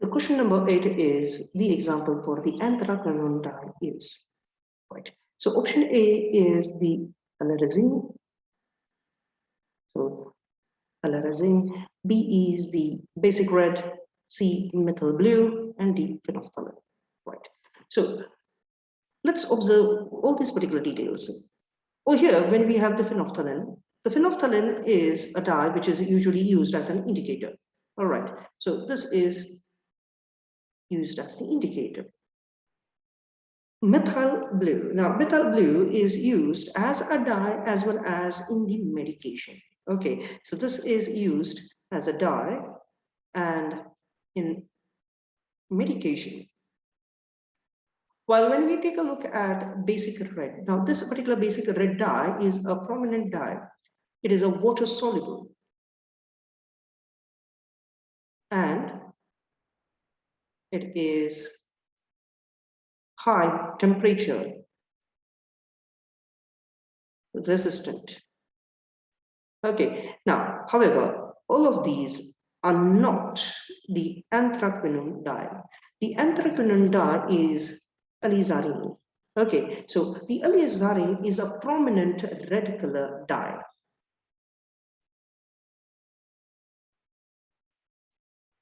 The question number 8 is the example for the anthraquinone dye is, right? So option A is the alarazine. So alarazine. B is the basic red, C methyl blue, and D phenolphthalein, right? So let's observe all these particular details. Over here, when we have the phenolphthalein is a dye which is usually used as an indicator. All right, so this is used as the indicator. Methyl blue. Now, methyl blue is used as a dye as well as in the medication. Okay, so this is used as a dye and in medication. While when we take a look at basic red, now this particular basic red dye is a prominent dye. It is a water soluble and it is high temperature resistant. Okay, now, however, all of these are not the anthraquinone dye. The anthraquinone dye is alizarin. Okay, so the alizarin is a prominent red color dye.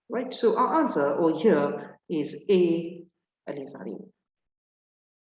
Right, so our answer over here is A, alizarin.